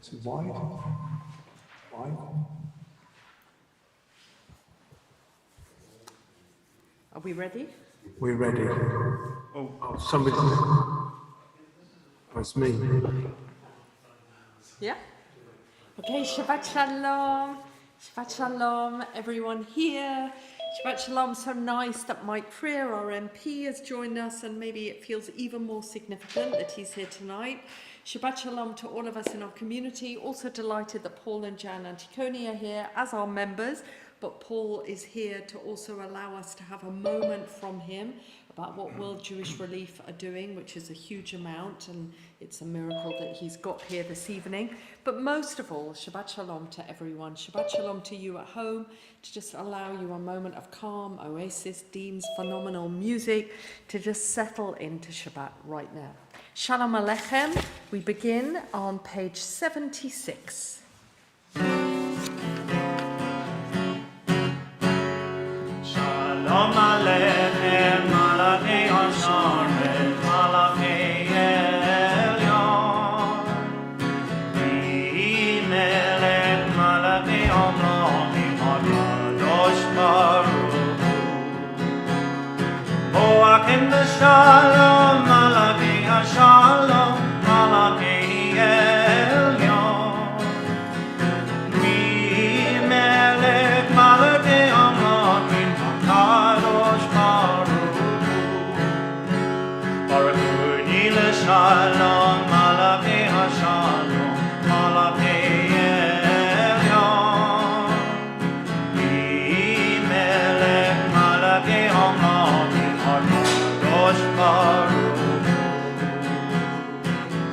Too wide. Are we ready? We're ready. Oh, somebody. Oh, it's me. Yeah? Okay, Shabbat Shalom. Shabbat Shalom, everyone here. Shabbat Shalom, so nice that Mike Freer, our MP, has joined us, and maybe it feels even more significant that he's here tonight. Shabbat Shalom to all of us in our community. Also delighted that Paul and Jan Anticoni are here as our members, but Paul is here to also allow us to have a moment from him about what World Jewish Relief are doing, which is a huge amount, and it's a miracle that he's got here this evening. But most of all, Shabbat Shalom to everyone. Shabbat Shalom to you at home, to just allow you a moment of calm, Oasis, Dean's phenomenal music, to just settle into Shabbat right now. Shalom Aleichem. We begin on page 76. Shalom Aleichem, Malachei Hasharet, Malachei Elyon. Melech Malachei Amlochim, HaKadosh Baruch Hu. Boachim b'shalom, Malachei Hashalom, Malachei Elyon. Melech Malachei Amlochim, HaKadosh Baruch Hu. Baruch Hu Shalom, Malachei Hashalom, Malachei Elyon. Melech Malachei Amlochim, HaKadosh Baruch Hu.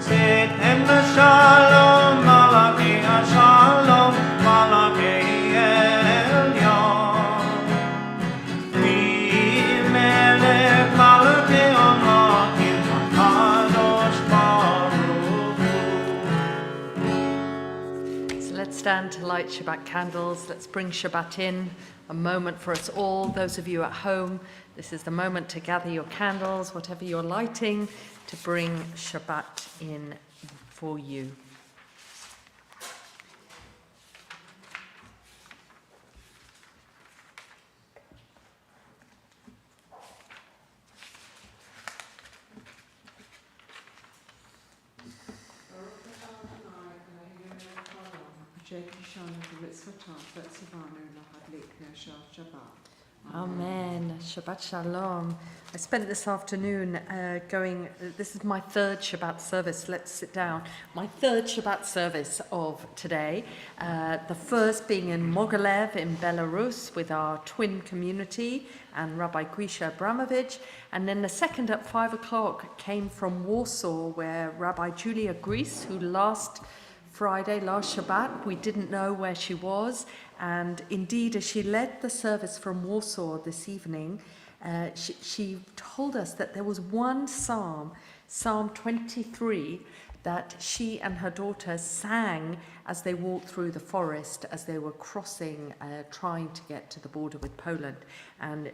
Tzidkem b'shalom, Malachei Hashalom, Malachei Elyon. Melech Malachei Amlochim, HaKadosh Baruch Hu. So let's stand to light Shabbat candles. Let's bring Shabbat in, a moment for us all. Those of you at home, this is the moment to gather your candles, whatever you're lighting, to bring Shabbat in for you. Amen. Shabbat Shalom. I spent this afternoon this is my third Shabbat service. Let's sit down. My third Shabbat service of today. The first being in Mogilev in Belarus with our twin community and Rabbi Grisha Abramovich. And then the second at 5 o'clock came from Warsaw, where Rabbi Julia Gries, who last Shabbat, we didn't know where she was. And indeed, as she led the service from Warsaw this evening, she told us that there was one psalm, Psalm 23, that she and her daughter sang as they walked through the forest, as they were crossing, trying to get to the border with Poland. And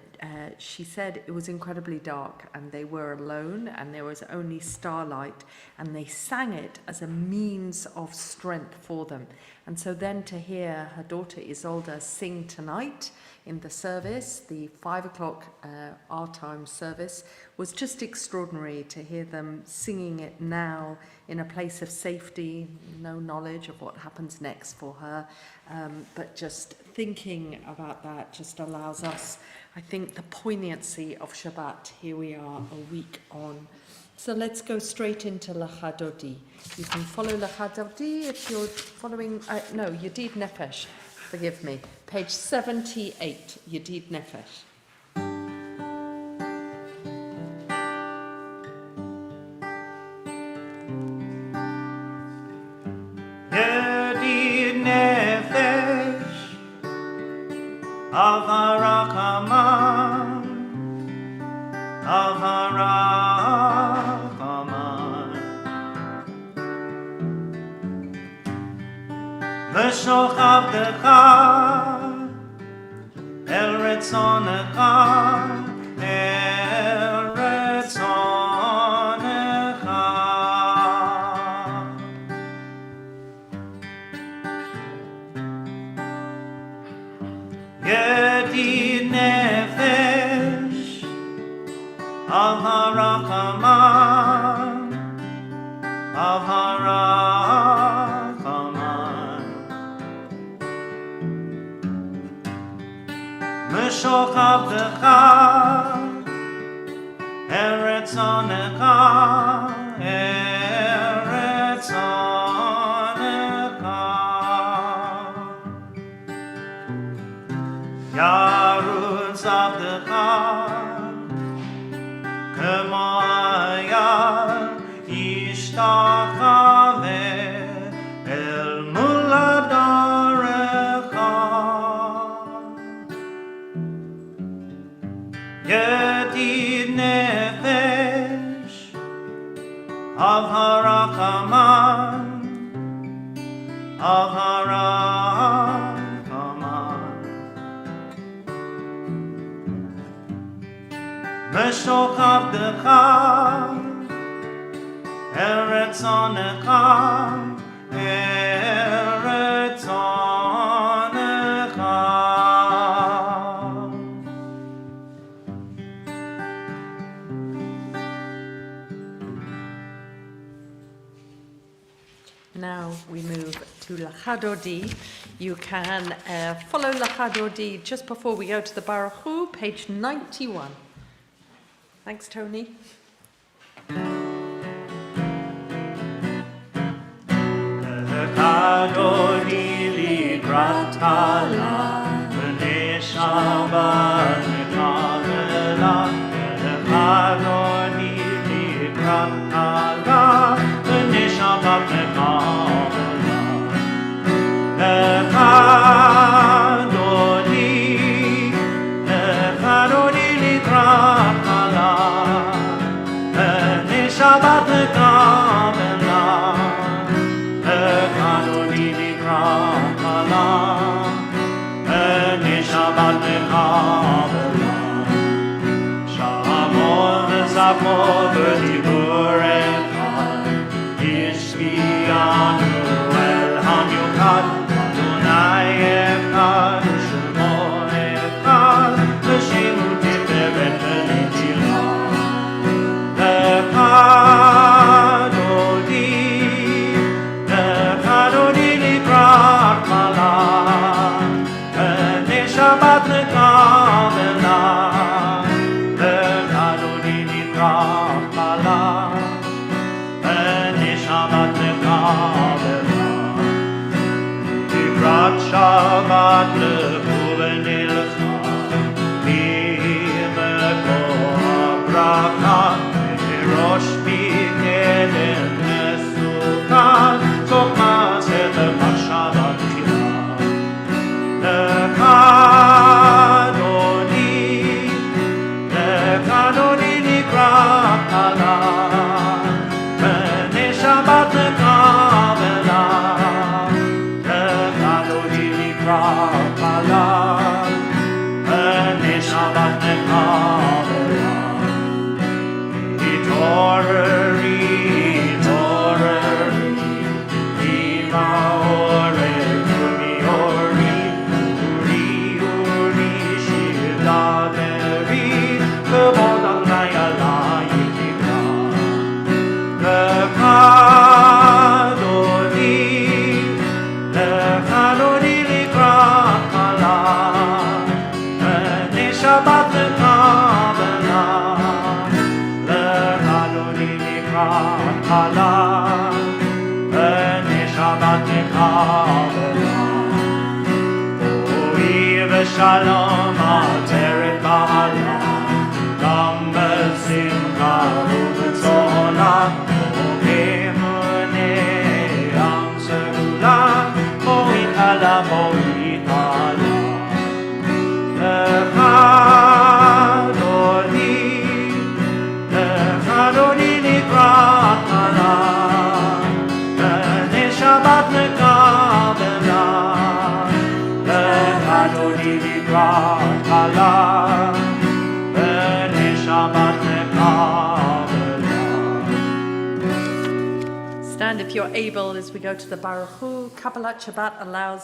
she said it was incredibly dark and they were alone and there was only starlight, and they sang it as a means of strength for them. And so then to hear her daughter Isolde sing tonight in the service, the 5 o'clock our time service, was just extraordinary to hear them singing it now in a place of safety, no knowledge of what happens next for her. But just thinking about that just allows us, I think, the poignancy of Shabbat. Here we are a week on. So let's go straight into Lachadodi. You can follow Lachadodi if you're following, Yedid Nefesh, forgive me, page 78, Yedid Nefesh. Yedid Nefesh, Al-Harakaman, V'shochavdecha el retzonecha of Harakaman. Meshochav Decha, Eretz Onecha, Eretz Onecha. Yarutz Avdecha, Kemo Ayal, Ishtachave, El Muladarecha. Yedid Nefesh of Harakaman, of Harakaman. Meshochav Decha, Eretz Onecha, Eretz Onecha. Now we move to Lachadodi. You can follow Lachadodi just before we go to the Baruch Hu, page 91. Thanks, Tony. Lachadodi likrat kala, b'nei Shabbat mekabela. Lachadodi likrat kala, b'nei Shabbat mekabela. Lachadodi likrat kala, b'nei Shabbat mekabela. Lachadodi likrat kala, b'nei Shabbat mekabela. Shamor v'zachor v'dibur echad, Yishkianu el hamiuchad, Adonai echad, Shemo echad, V'shemu tiferet v'netilah. Lachadodi likrat kala, b'nei Shabbat mekabela. Lachadodi likrat kala, b'nei Shabbat mekabela. Likrat Shabbat lechu v'nilcha, ממקור הברכה, מראש מקדם מסוכן, סוף מעשה במחשבה תחילה. Lachadodi likrat kala, b'nei Shabbat mekabela. Lachadodi likrat kala, b'nei Shabbat mekabela. Hitoreri, hitoreri, ima orech umiori, uri, uri, shivladeri, k'vod Adonai alayim tikra. Lachadodi likrat kala, b'nei Shabbat mekabela. Lachadodi likrat kala, b'nei Shabbat mekabela. Oi v'shalom alteret ba'ala, gam b'simcha u'b'tzona, u'b'emunei am segula, mo'it ala, mo'it ala. Lachadodi likrat kala, b'nei Shabbat mekabela. Lachadodi likrat kala, b'nei Shabbat mekabela. Stand if you're able as we go to the Baruch Hu. Kabbalat Shabbat allows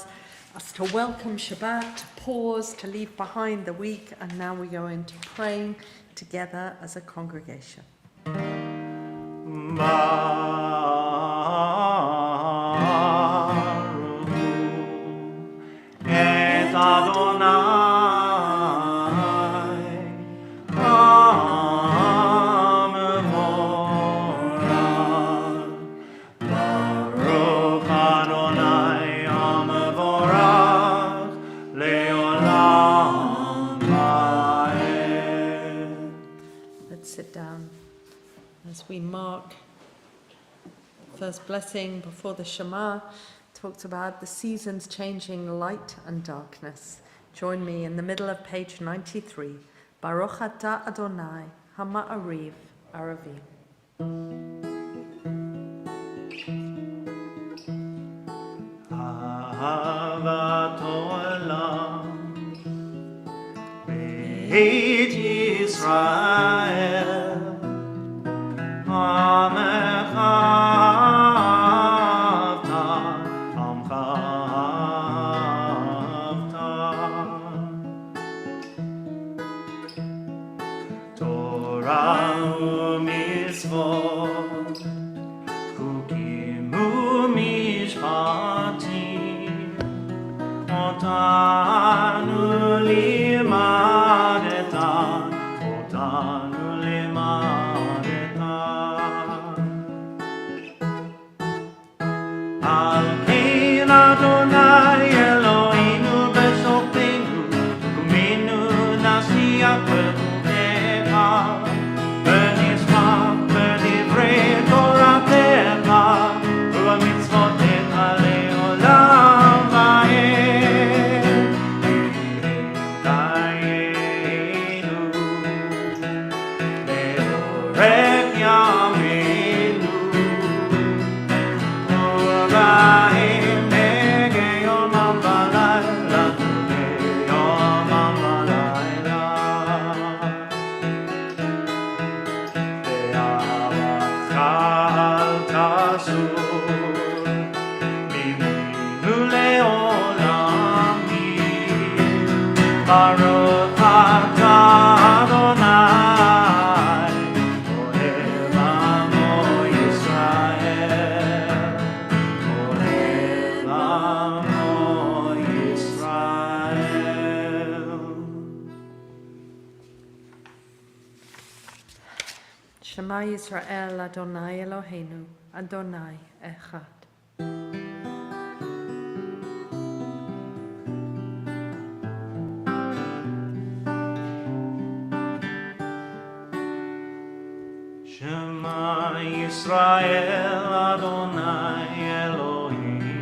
us to welcome Shabbat, to pause, to leave behind the week, and now we go into praying together as a congregation. Bye. first blessing before the Shema talks about the seasons changing light and darkness. Join me in the middle of page 93. Baruch atah Adonai, Hama'ariv, Aravim. אהבת עולם בית ישראל עמך אהבת עמך אהבת תורה ומצוות חוקים ומשפטים אותנו לימדת על כן אדוני אלוהינו בשוכבנו קומנו נשיח בחוקיך ונשמע בדברי תורתך ובמצוותיך לעולם ועד דיינו לאורך ימינו ובהם נגע יומם ולילה יומם ולילה באהבתך אל תסור ממנו לעולמים ברוך אתה אדוני אוהב עמו ישראל אוהב עמו ישראל Shema Yisrael, Adonai Eloheinu, Adonai Echad. Shema Yisrael Adonai Eloheinu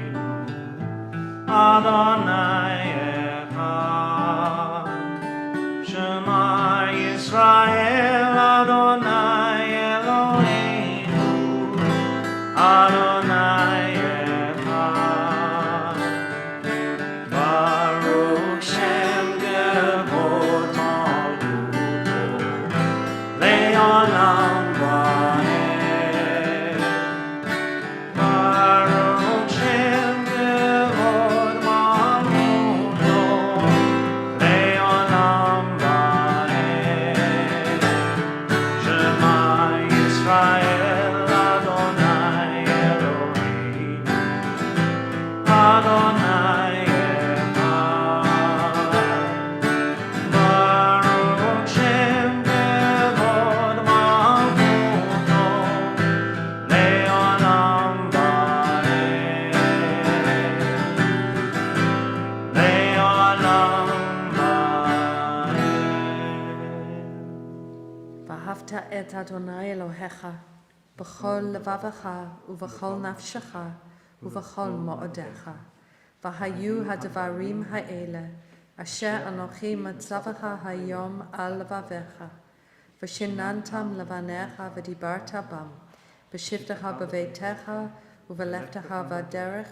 Adonai Echad Shema Yisrael Adonai Eloheinu Adonai Echad Baruch Shem Kevod Malchuto Le'olam Va'ed Baruch Shem Kevod Malchuto Le'olam Va'ed Shema Yisrael Adonai Eloheinu Adonai Echad Baruch Shem Kevod Malchuto Le'olam Va'ed Le'olam Va'ed ואהבת את אדוני אלוהיך בכל לבבך ובכל נפשך ובכל מאודיך. והיו הדברים האלה אשר אנוכי מצווך היום על לבביך, ושיננתם לבניך ודיברת בם, בשבתך בביתך ובלכתך בדרך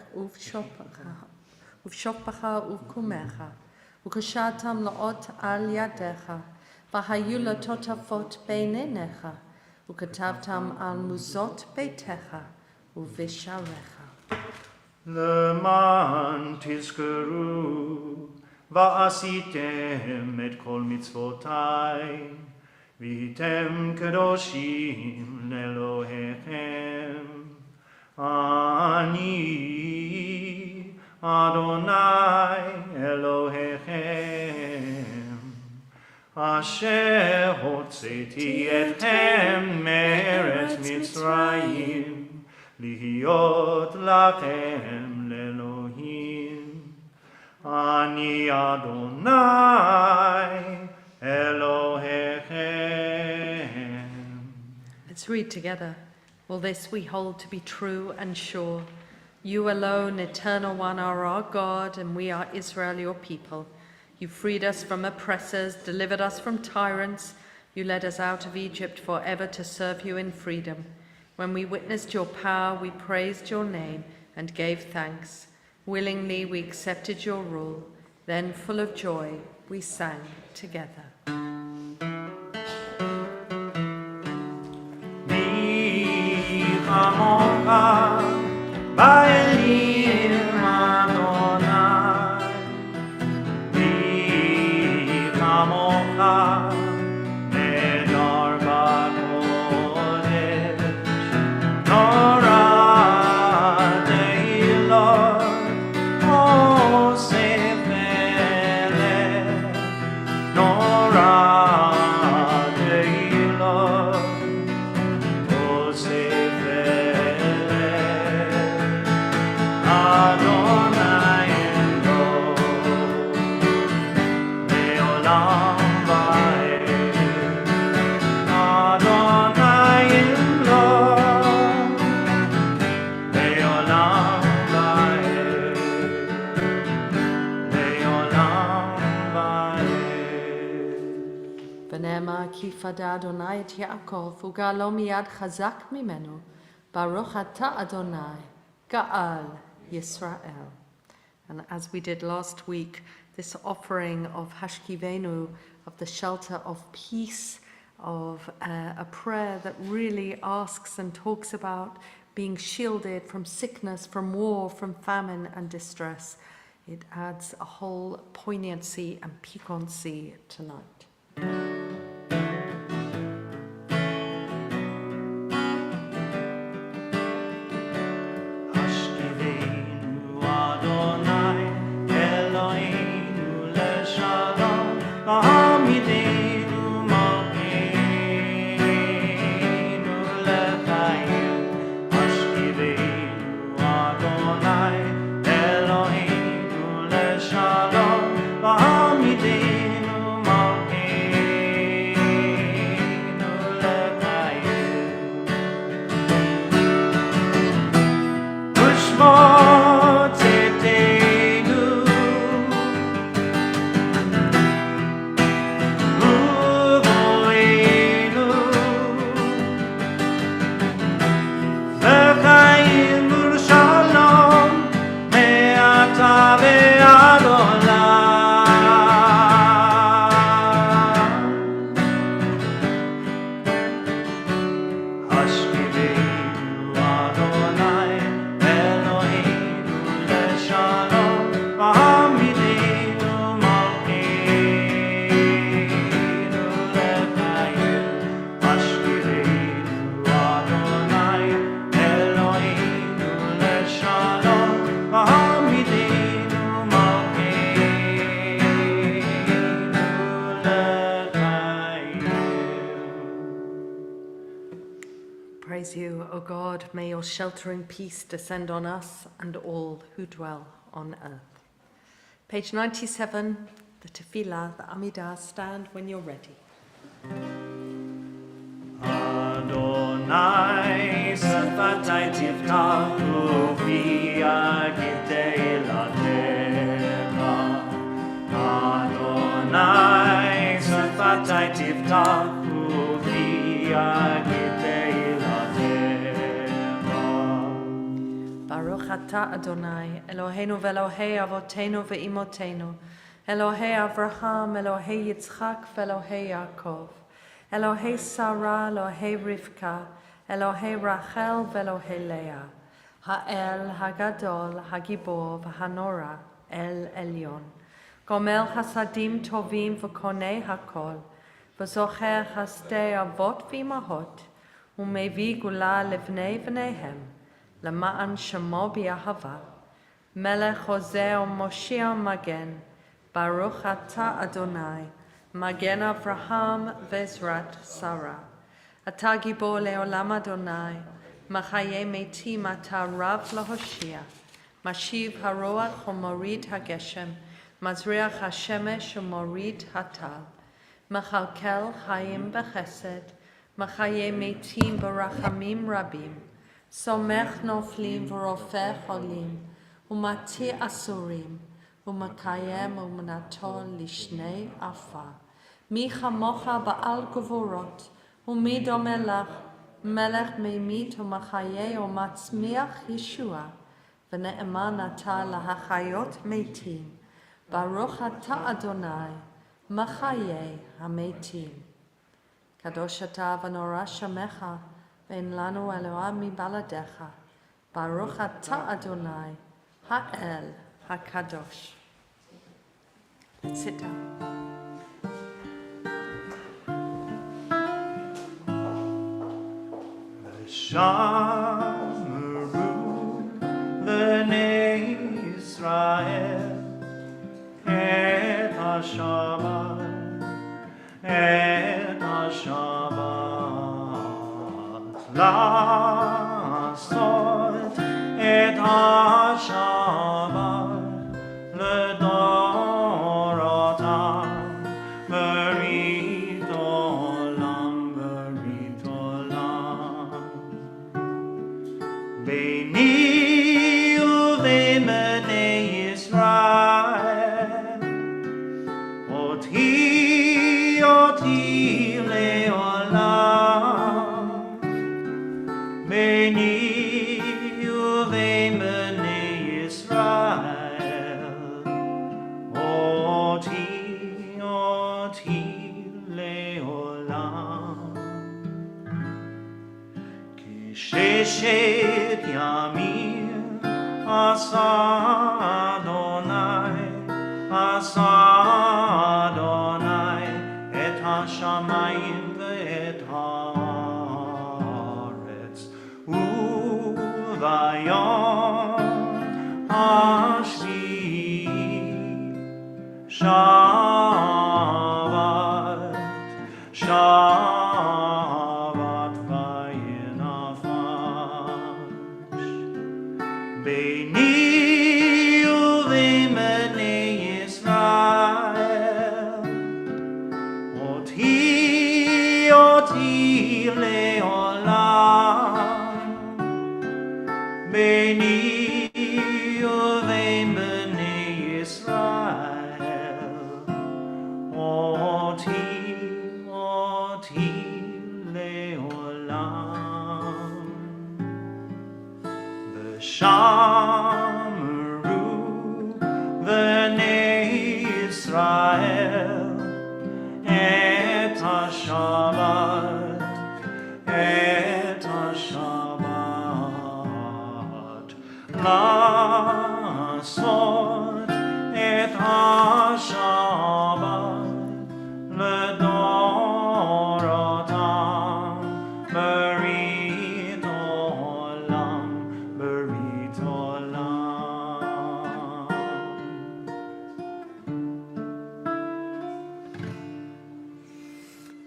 ובשוכבך ובקומך, וקשרתם לאות על ידיך, והיו לטוטפות בין עיניך, וכתבתם על מוזות ביתך ובשעריך. למען תזכרו ועשיתם את כל מצוותיי והייתם קדושים לאלוהיכם אני אדוני אלוהיכם אשר הוצאתי אתכם מארץ מצרים להיות לכם לאלוהים אני אדוני אלוהיכם. Let's read together. All this we hold to be true and sure. You alone, eternal one, are our God, and we are Israel, your people. You freed us from oppressors, delivered us from tyrants. You led us out of Egypt forever to serve you in freedom. When we witnessed your power, we praised your name and gave thanks. Willingly we accepted your rule. Then, full of joy, we sang together. Fada Adonai et Yaakov, ugalo miyad chazak mimenu, Baruch ata Adonai, Ga'al Yisrael. And as we did last week, this offering of Hashkivenu, of the shelter of peace, of a prayer that really asks and talks about being shielded from sickness, from war, from famine and distress. It adds a whole poignancy and piquancy tonight. Praise you, O God. May your sheltering peace descend on us and all who dwell on earth. Page 97, the Tefillah, the Amidah. Stand when you're ready. Adonai, Safatai Tiftahu via Gidei Lateva. Adonai, Safatai Tiftahu via Gidei Baruch atah Adonai, Eloheinu ve'Elohei Avotenu ve'imotenu, Elohei Avraham, Elohei Yitzchak ve'Elohei Yaakov, Elohei Sarah, Elohei Rivka, Elohei Rachel ve'Elohei Leah, Ha'el, Hagadol, Hagibor, V'Hanora, El Elyon, Gomel Hasadim Tovim v'Konei Hakol, V'Zocher Chasdei Avot v'Imahot, U'Mevi Gula Livnei V'neihem, למען שמו באהבה, מלך עוזר ומושיע מגן, ברוך אתה אדוני, מגן אברהם ועזרת שרה. אתה גיבור לעולם אדוני, מחיי מתים אתה רב להושיע, משיב הרוח ומוריד הגשם, מזריח השמש ומוריד הטל, מכלכל חיים בחסד, Machaye metim barachamim rabim. Somech noflim v'rofeh cholim. Umati asurim. Umakayem umanatol lishnei afa. Mi chamocha ba'al gvorot. Umi domelach. Melech meimit umachaye umatzmiach Yeshua. V'ne'eman ata lahachayot metim. Baruch ata Adonai. Machaye hametim. Kadosh ata v'nora shamecha. Ve'en lanu Eloah mi baladecha. Baruch ata Adonai. Ha'el hakadosh. Let's sit down. Shamru b'nei Yisrael et HaShabbat, et HaShabbat, לעשות את השבת לדורותם, ברית עולם, ברית עולם. ביני ובין בני ישראל, אותי לעולם. ביני ובין בני ישראל, אותי לעולם. כששת ימים עשה אדוני את השמיים ואת הארץ, וביום השביעי שבת וינפש. ביני ובין בני ישראל, אותי לעולם. ביני ובין בני ישראל, אותי לעולם. ושמרו בני ישראל את השבת, את השבת, לעשות את השבת לדורותם, ברית עולם, ברית עולם.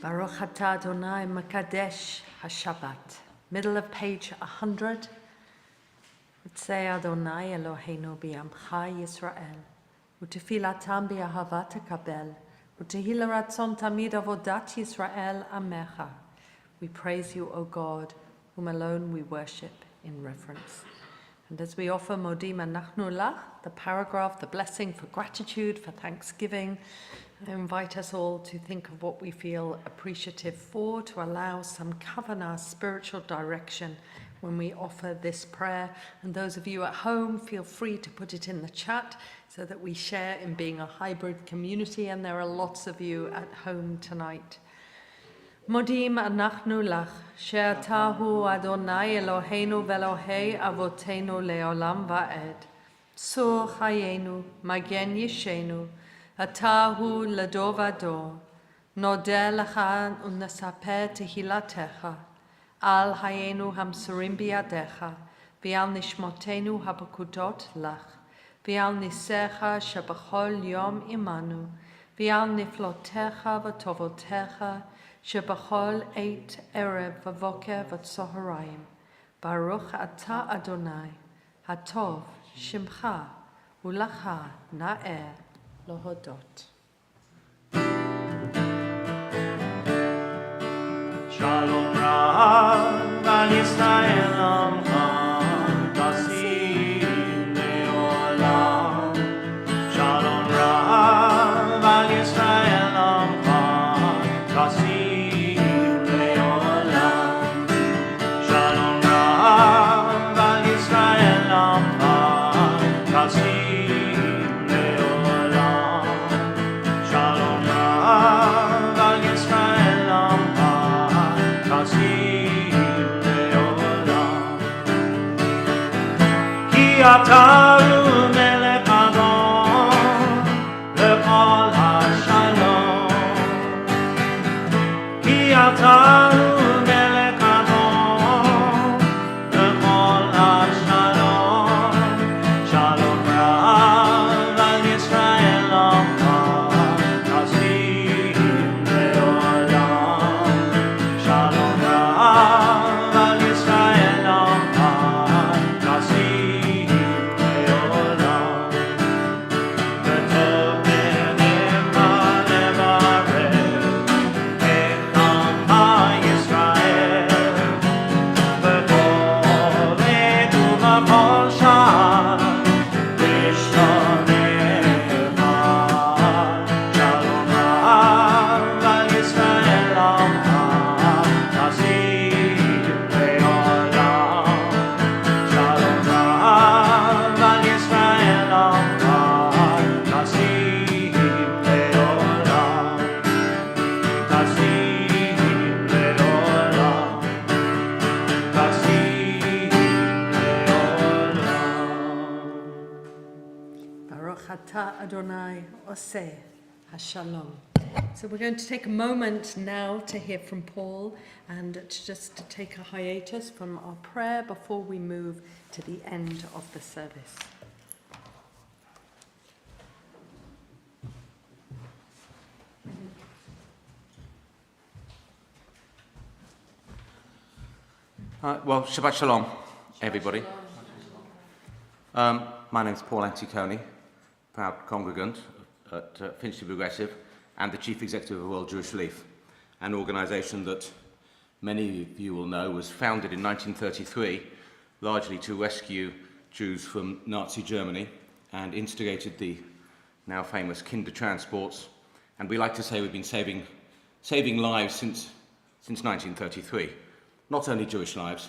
Baruch atah Adonai Makadesh HaShabbat. Middle of page 100. Say Adonai Eloheinu bi'amcha Yisrael. Utefilatam bi'ahavat tekabel. Utehilah ratzon tamid avodat Yisrael amecha. We praise you, O God, whom alone we worship in reverence. And as we offer Modim Anachnu Lach, the paragraph, the blessing for gratitude, for thanksgiving, I invite us all to think of what we feel appreciative for, to allow some kavanah, spiritual direction when we offer this prayer. And those of you at home, feel free to put it in the chat so that we share in being a hybrid community, and there are lots of you at home tonight. Modim anachnu lach, she'ata hu Adonai Eloheinu ve'Elohei avotenu le'olam va'ed. Tzur chayenu, magen yishenu, ata hu lador vador. Nodeh lecha u'nesaper tehilatecha, al hayenu hamsurim biyadecha, v'al nishmotenu habakudot lach, v'al nisecha shebachol yom imanu, v'al niflotecha v'tovotecha, shebachol eit erev v'voker v'tzoharayim. Baruch ata Adonai, hatov shimcha u'lacha na'er lohodot. Shalom Rav al Yisrael Amcha Tasim Leolam. Shalom Rav al Yisrael Amcha Tasim Leolam. Shalom Rav al Yisrael Amcha Tasim Leolam. Shalom Rav al Yisrael Amcha Tasim Leolam. Ki ataru melech Adon le'ol ha'shalom. Ki ataru melech Adon le'ol ha'shalom. Shalom Rav al Yisrael Amcha Tasim Leolam. Shalom Rav al Yisrael Amcha Tasim Leolam. V'tov me'necha levarech et am ha'Yisrael. V'kol etu v'kol shah v'shonecha. Shalom Rav al Yisrael Amcha Tasim Leolam. Shalom Rav al Yisrael Amcha Tasim Leolam. Tasim Leolam. Tasim Leolam. Baruch atah Adonai oseh hashalom. So we're going to take a moment now to hear from Paul and to take a hiatus from our prayer before we move to the end of the service. Well, Shabbat Shalom, everybody. My name's Paul Anticoni, proud congregant at Finchley Progressive and the Chief Executive of World Jewish Relief, an organisation that many of you will know was founded in 1933 largely to rescue Jews from Nazi Germany and instigated the now famous Kinder transports. And we like to say we've been saving lives since 1933. Not only Jewish lives,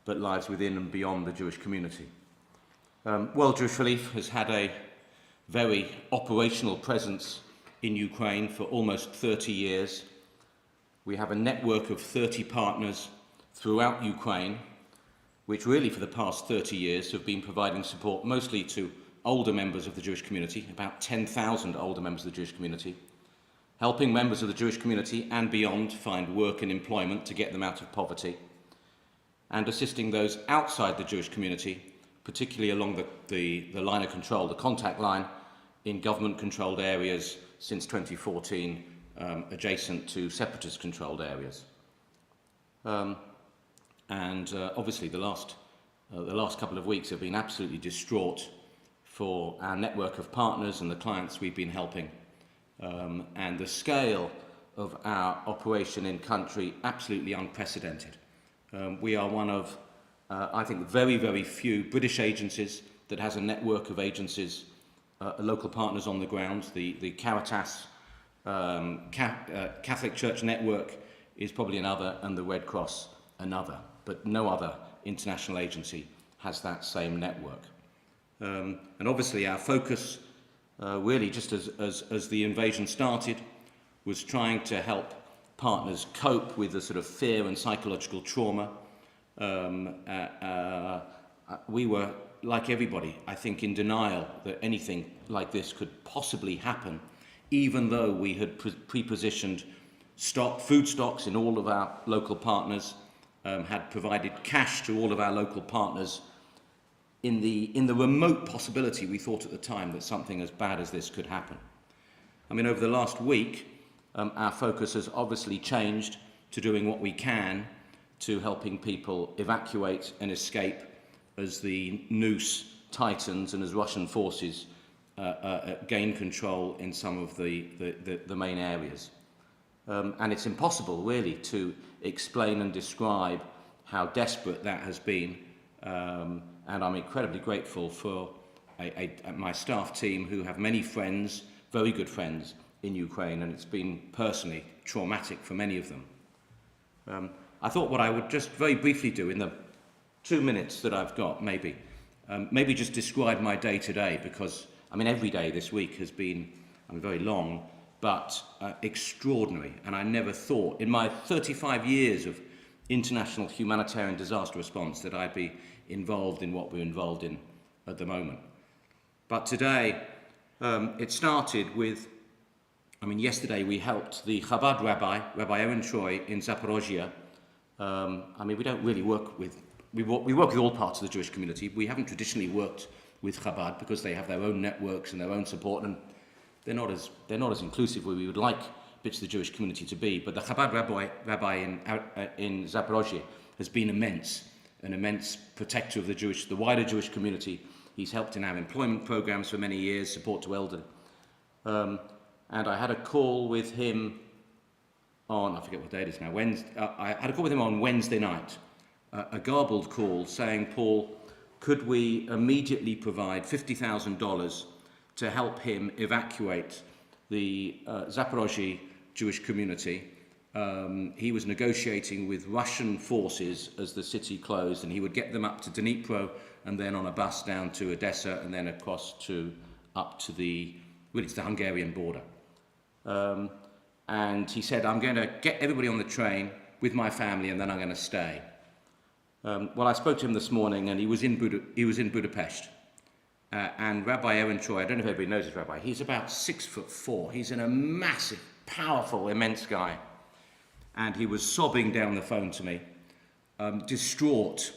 but lives within and beyond the Jewish community. World Jewish Relief has had a very operational presence in Ukraine for almost 30 years. We have a network of 30 partners throughout Ukraine, which really for the past 30 years have been providing support mostly to older members of the Jewish community, about 10,000 older members of the Jewish community, helping members of the Jewish community and beyond find work and employment to get them out of poverty, and assisting those outside the Jewish community, particularly along the line of control, the contact line, in government-controlled areas since 2014, adjacent to separatist-controlled areas. Obviously the last couple of weeks have been absolutely distraught for our network of partners and the clients we've been helping. And the scale of our operation in country absolutely unprecedented. We are one of, I think, very, very few British agencies that has a network of agencies, local partners on the ground. The Caritas Catholic Church network is probably another, and the Red Cross another, but no other international agency has that same network. And obviously our focus, really just as the invasion started, was trying to help partners cope with the sort of fear and psychological trauma. We were, like everybody, I think, in denial that anything like this could possibly happen, even though we had pre-positioned food stocks in all of our local partners, had provided cash to all of our local partners in the remote possibility we thought at the time that something as bad as this could happen. I mean, over the last week, our focus has obviously changed to doing what we can to helping people evacuate and escape as the noose tightens and as Russian forces gain control in some of the main areas. And it's impossible, really, to explain and describe how desperate that has been. And I'm incredibly grateful for my staff team, who have many friends, very good friends, in Ukraine, and it's been personally traumatic for many of them. I thought what I would just very briefly do in the 2 minutes that I've got, maybe just describe my day today, because, I mean, every day this week has been, very long, but extraordinary. And I never thought, in my 35 years of international humanitarian disaster response, that I'd be involved in what we're involved in at the moment. But today, it started with, yesterday we helped the Chabad Rabbi Aaron Troy in Zaporozhye. We don't really work with, we work with all parts of the Jewish community. We haven't traditionally worked with Chabad because they have their own networks and their own support, and they're not as inclusive as we would like bits of the Jewish community to be. But the Chabad Rabbi in Zaporozhye has been an immense protector of the wider Jewish community. He's helped in our employment programs for many years, support to elderly. And I had a call with him on, I forget what day it is now, I had a call with him on Wednesday night, a garbled call saying, Paul, could we immediately provide $50,000 to help him evacuate the Zaporozhye Jewish community? He was negotiating with Russian forces as the city closed, and he would get them up to Dnipro and then on a bus down to Odessa and then across up to the Hungarian border. And he said, I'm going to get everybody on the train with my family and then I'm going to stay. Well, I spoke to him this morning, and he was in Budapest. And Rabbi Aaron Troy, I don't know if everybody knows this rabbi, he's about 6'4". He's a massive, powerful, immense guy. And he was sobbing down the phone to me, distraught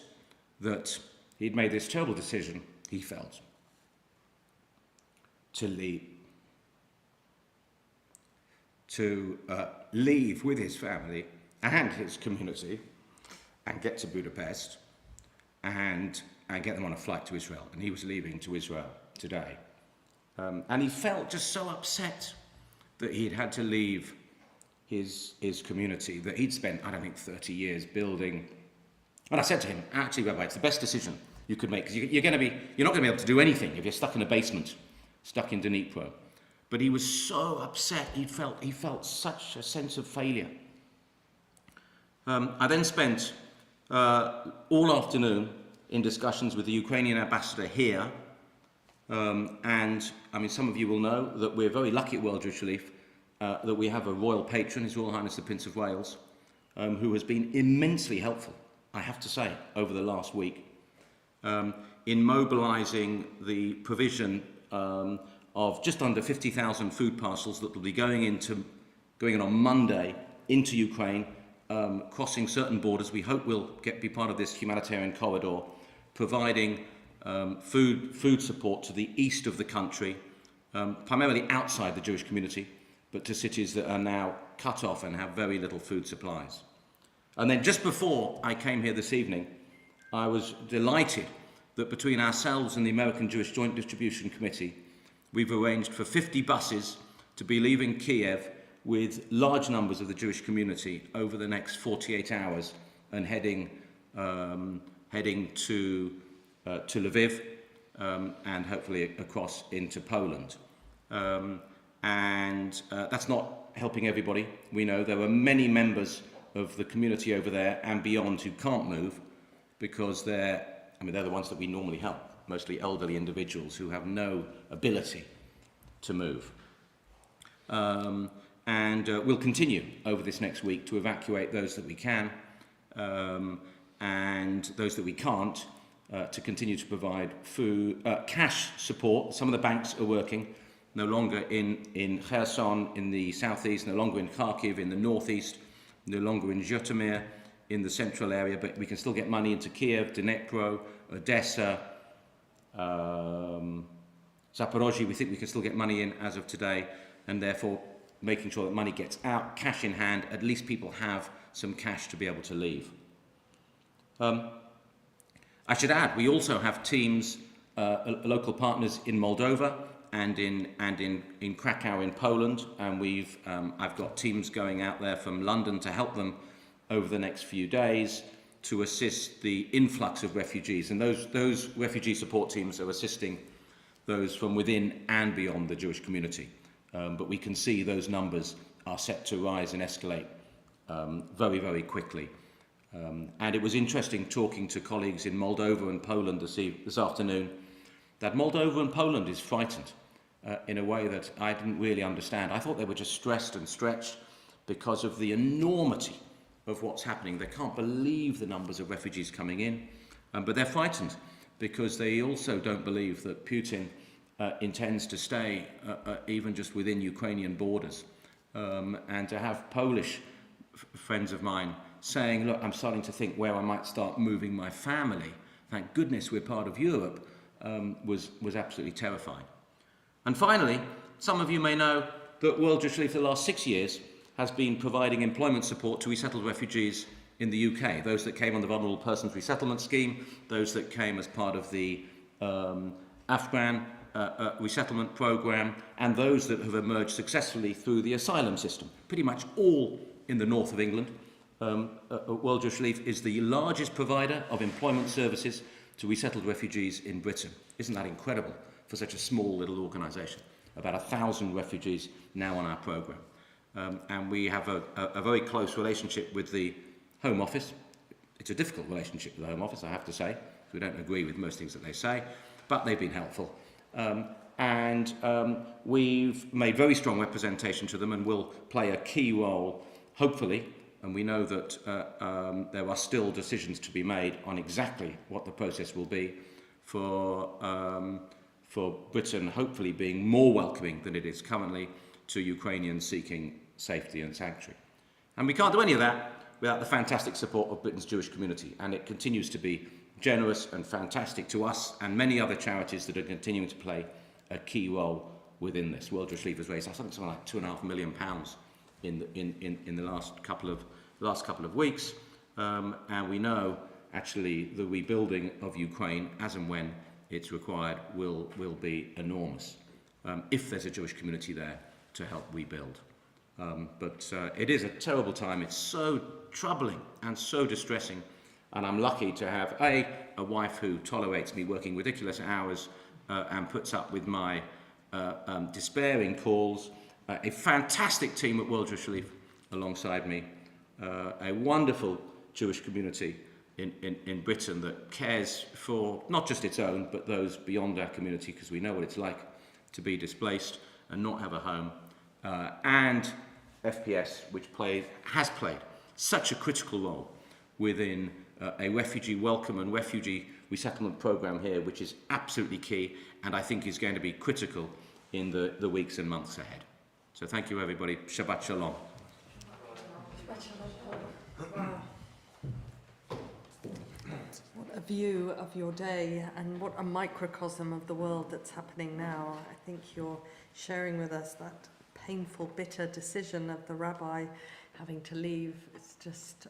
that he'd made this terrible decision, he felt, to leave with his family and his community and get to Budapest and get them on a flight to Israel. And he was leaving to Israel today. And he felt just so upset that he'd had to leave his community that he'd spent, 30 years building. And I said to him, actually, Rabbi, it's the best decision you could make, because you're not going to be able to do anything if you're stuck in a basement, stuck in Dnipro. But he was so upset, he felt such a sense of failure. I then spent all afternoon in discussions with the Ukrainian ambassador here, and some of you will know that we're very lucky at World Jewish Relief that we have a royal patron, His Royal Highness the Prince of Wales, who has been immensely helpful, I have to say, over the last week, in mobilising the provision of just under 50,000 food parcels that will be going in on Monday into Ukraine, crossing certain borders. We hope will be part of this humanitarian corridor, providing food support to the east of the country, primarily outside the Jewish community, but to cities that are now cut off and have very little food supplies. And then just before I came here this evening, I was delighted that between ourselves and the American Jewish Joint Distribution Committee, we've arranged for 50 buses to be leaving Kiev with large numbers of the Jewish community over the next 48 hours and heading to Lviv and hopefully across into Poland. And that's not helping everybody. We know there are many members of the community over there and beyond who can't move because they're the ones that we normally help, mostly elderly individuals who have no ability to move. And we'll continue over this next week to evacuate those that we can and those that we can't to continue to provide food, cash support. Some of the banks are working, no longer in Kherson in the southeast, no longer in Kharkiv in the northeast, no longer in Zhytomyr in the central area, but we can still get money into Kiev, Dnipro, Odessa, Zaporozhye. We think we can still get money in as of today, and therefore making sure that money gets out, cash in hand, at least people have some cash to be able to leave. I should add, we also have teams, local partners in Moldova and in Krakow in Poland, and I've got teams going out there from London to help them over the next few days to assist the influx of refugees, and those refugee support teams are assisting those from within and beyond the Jewish community. But we can see those numbers are set to rise and escalate very, very quickly. And it was interesting talking to colleagues in Moldova and Poland this afternoon, that Moldova and Poland is frightened in a way that I didn't really understand. I thought they were just stressed and stretched because of the enormity of what's happening. They can't believe the numbers of refugees coming in, but they're frightened because they also don't believe that Putin intends to stay even just within Ukrainian borders. And to have Polish friends of mine saying, look, I'm starting to think where I might start moving my family. Thank goodness we're part of Europe, was absolutely terrifying. And finally, some of you may know that World Jewish Relief for the last 6 years has been providing employment support to resettled refugees in the UK, those that came on the Vulnerable Persons Resettlement Scheme, those that came as part of the Afghan resettlement programme, and those that have emerged successfully through the asylum system, pretty much all in the north of England. World Jewish Relief is the largest provider of employment services to resettled refugees in Britain. Isn't that incredible for such a small little organisation? About 1,000 refugees now on our programme. And we have a very close relationship with the Home Office. It's a difficult relationship with the Home Office, I have to say. We don't agree with most things that they say, but they've been helpful. We've made very strong representation to them and will play a key role, hopefully, and we know that there are still decisions to be made on exactly what the process will be for Britain hopefully being more welcoming than it is currently to Ukrainians seeking safety and sanctuary. And we can't do any of that without the fantastic support of Britain's Jewish community, and it continues to be generous and fantastic to us and many other charities that are continuing to play a key role within this. World Jewish Relief has raised something like £2.5 million in the last couple of weeks, and we know actually the rebuilding of Ukraine, as and when it's required, will be enormous if there's a Jewish community there to help rebuild. But it is a terrible time. It's so troubling and so distressing. And I'm lucky to have a wife who tolerates me working ridiculous hours and puts up with my despairing calls, a fantastic team at World Jewish Relief alongside me, a wonderful Jewish community in Britain that cares for not just its own, but those beyond our community, because we know what it's like to be displaced and not have a home, and FPS, which has played such a critical role within a refugee welcome and refugee resettlement program here, which is absolutely key, and I think is going to be critical in the weeks and months ahead. So thank you, everybody. Shabbat Shalom. Wow. What a view of your day, and what a microcosm of the world that's happening now. I think you're sharing with us that painful, bitter decision of the rabbi having to leave. It's just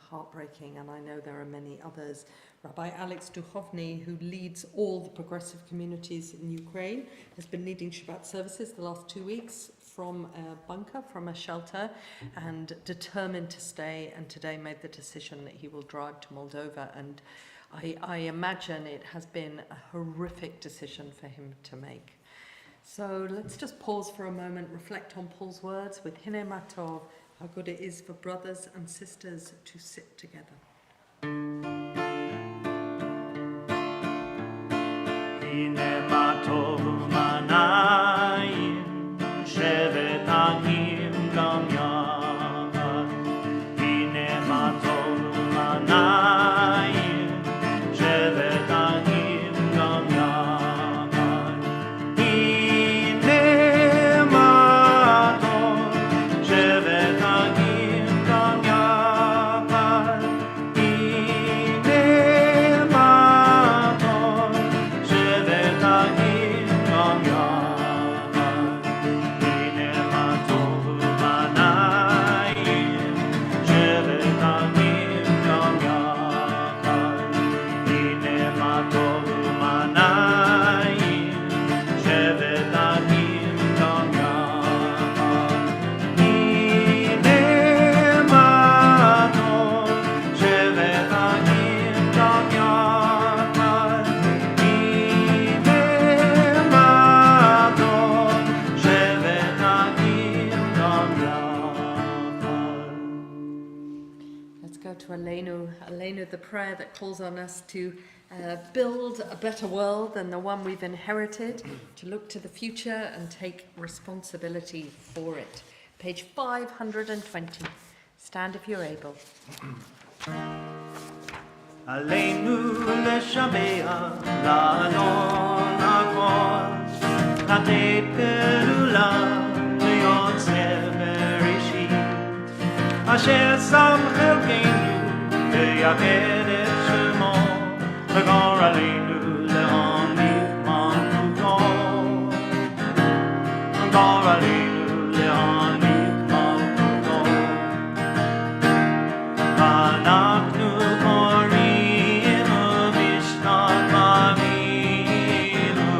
heartbreaking, and I know there are many others. Rabbi Alex Duchovny, who leads all the progressive communities in Ukraine, has been leading Shabbat services the last 2 weeks from a bunker, from a shelter, and determined to stay, and today made the decision that he will drive to Moldova. And I imagine it has been a horrific decision for him to make. So let's just pause for a moment, reflect on Paul's words with Hine Matov, how good it is for brothers and sisters to sit together. הנה מה טוב מנעים, שבת עמים גם יחד. הנה מה טוב מנעים, שבת עמים גם יחד. הנה מה טוב, שבת עמים גם יחד. הנה מה טוב, שבת Aleinu, the prayer that calls on us to build a better world than the one we've inherited, to look to the future and take responsibility for it. Page 520. Stand if you're able. עלינו לשבח, לענון הכל, לתת גאולה ליוצר בראשית, אשר שם חלקנו ויגד את שמו, וגור עלינו להוניק מלכותו, וגור עלינו להוניק מלכותו. אנחנו קוראים ובשנת מאמינו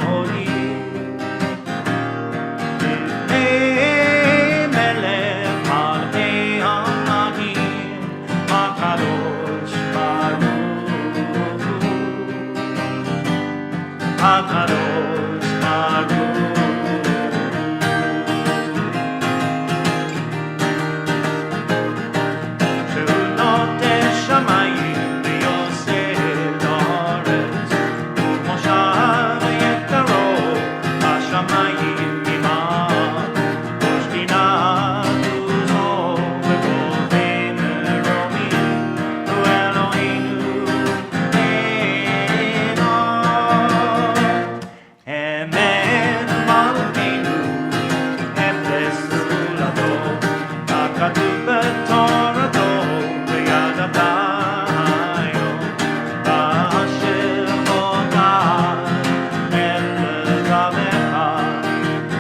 מועיל, לפני מלך מלכי המלכים, הקדוש ברוך הוא, הקדוש ברוך הוא. שהוא נוטה שמיים ויוסד ארץ, ומושב יקרו השמיים ממעל, ושכינת עוזו בגובי מרומים, הוא אלוהינו אינו. אמן מלכנו, אפס זולתו, ככתוב בתורתו, ביד אביו, ואשר הודה אל לבבך,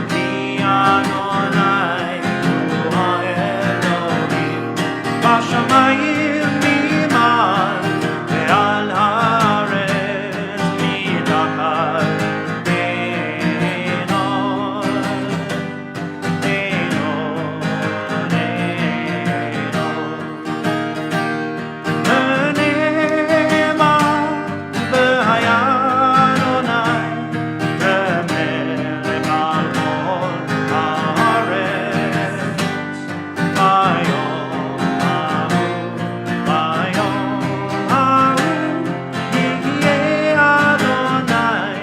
כי אדוני הוא האלוהים, בשמיים ממעל, ועל הארץ מתחת, אינו, אינו, אינו. ונאמר והיה אדוני למלך על כל הארץ, ביום ההוא, ביום ההוא, יהיה אדוני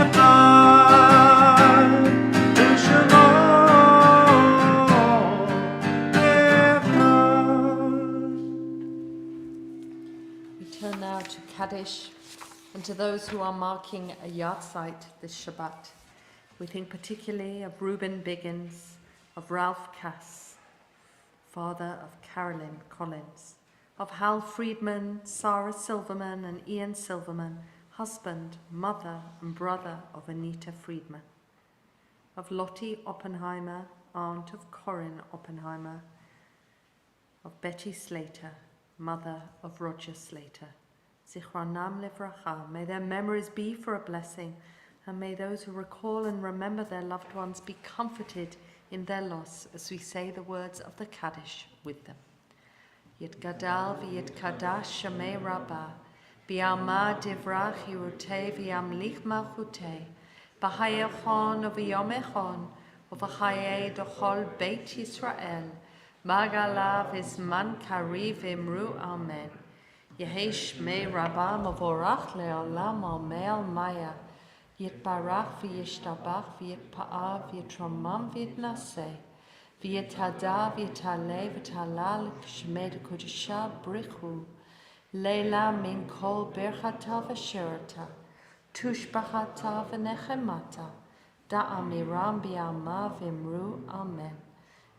אחד, ושמו אחד. We turn now to Kaddish and to those who are marking a yahrzeit this Shabbat. We think particularly of Reuben Biggins, of Ralph Cass, father of Carolyn Collins, of Hal Friedman, Sarah Silverman and Ian Silverman, husband, mother and brother of Anita Friedman, of Lottie Oppenheimer, aunt of Corinne Oppenheimer, of Betty Slater, mother of Roger Slater. Zichronam Livracha, may their memories be for a blessing, and may those who recall and remember their loved ones be comforted in their loss as we say the words of the Kaddish with them. Yit Gadal v'yit Kadash Shemei Rabbah, B'yama Divrach Yirutei v'yamlich Malchutei, B'hayechon v'yomechon, v'chayei dochol Beit Yisrael, Magala v'zman kari v'imru Amen. Yehi Shmei Rabbah Mavorach le'olam Amel Maya, Yitbarach v'yishtabach v'yitpa'ah v'yitromam v'yitnaseh, v'yitada v'yitale v'talal Shmei Kodesha brichu, Leila min kol birchata v'shirata, tushbachata v'nechemata, da'amiram b'yama v'imru Amen.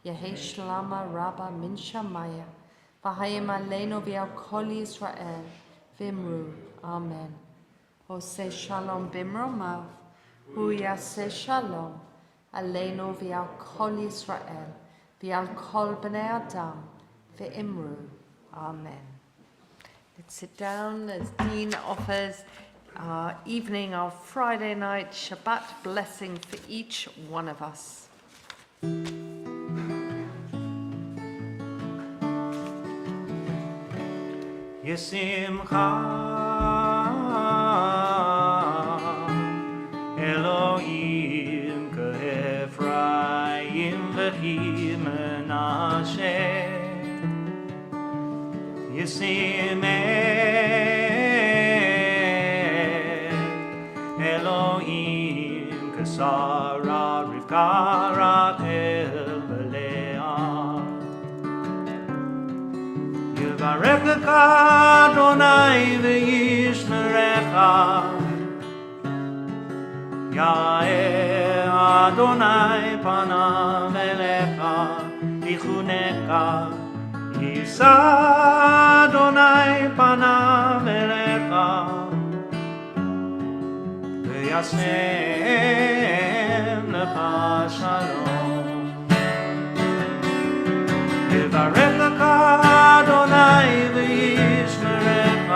Yehi Shlama Rabba min Shamaya, v'hayim aleinu v'al kol Yisrael, v'imru Amen. Ose Shalom bimromav, hu yaseh Shalom, aleinu v'al kol Yisrael, v'al kol b'nei Adam, v'imru Amen. Let's sit down as Dean offers our evening, our Friday night Shabbat blessing for each one of us. Yesimcha Elohim k'Ephraim v'chi Menashe ניסים אלוהים כשרה רבקה רחל ולאה. יברכך אדוני וישמרך, יאר אדוני פניו אליך ויחונך, יישא אדוני פניו אליך וישם לך שלום. יברכך אדוני וישמרך,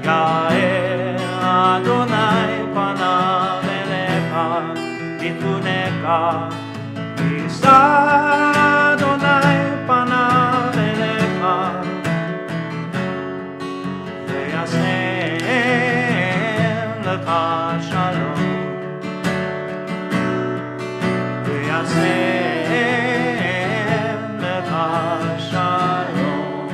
יאר אדוני פניו אליך ויחונך, יישא אדוני פניו אליך וישם לך שלום. וישם לך שלום.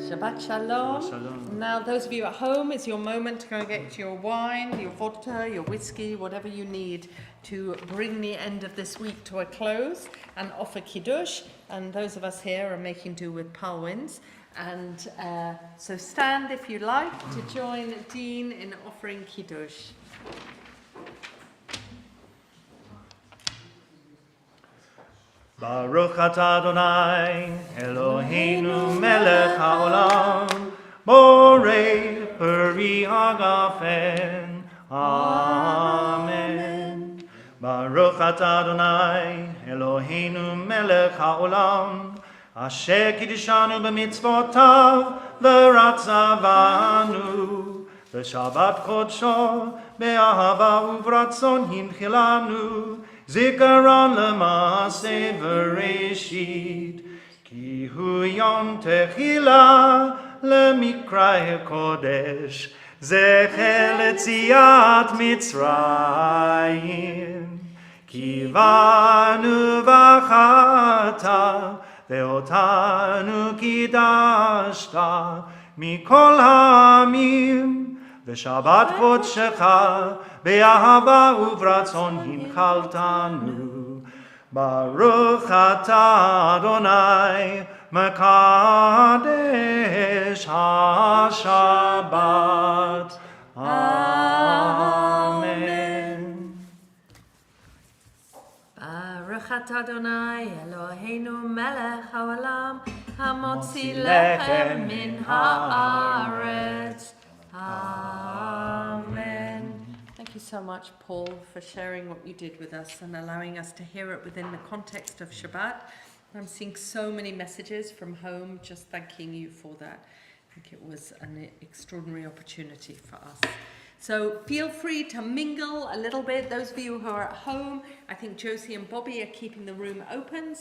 Shabbat Shalom. Shalom. Now, those of you at home, it's your moment to go and get your wine, your vodka, your whiskey, whatever you need to bring the end of this week to a close and offer Kiddush. And those of us here are making do with palwins. And so stand if you like to join Dean in offering Kiddush. Baruch atah Adonai Eloheinu melech haolam borei peri hagafen. Amen. Baruch atah Adonai Eloheinu melech haolam asher kiddishanu b'mitzvotav v'ratzavanu b'shabbat kodsho be'ahava uvratzon hinchilanu zikaron l'maaseh bereshit ki hu yom techila lemikra kodesh zecher letziat Mitzrayim kivanu v'chata ve'otanu kidashta mikol ha'amim ושבת קודשך באהבה וברצון הנחלתנו. ברוך אתה אדוני מקדש השבת. אמן. Baruch atah Adonai Eloheinu melech haolam hamotzi lechem min haaretz. Amen. Thank you so much, Paul, for sharing what you did with us and allowing us to hear it within the context of Shabbat. I'm seeing so many messages from home just thanking you for that. I think it was an extraordinary opportunity for us. So feel free to mingle a little bit. Those of you who are at home, I think Josie and Bobby are keeping the room open.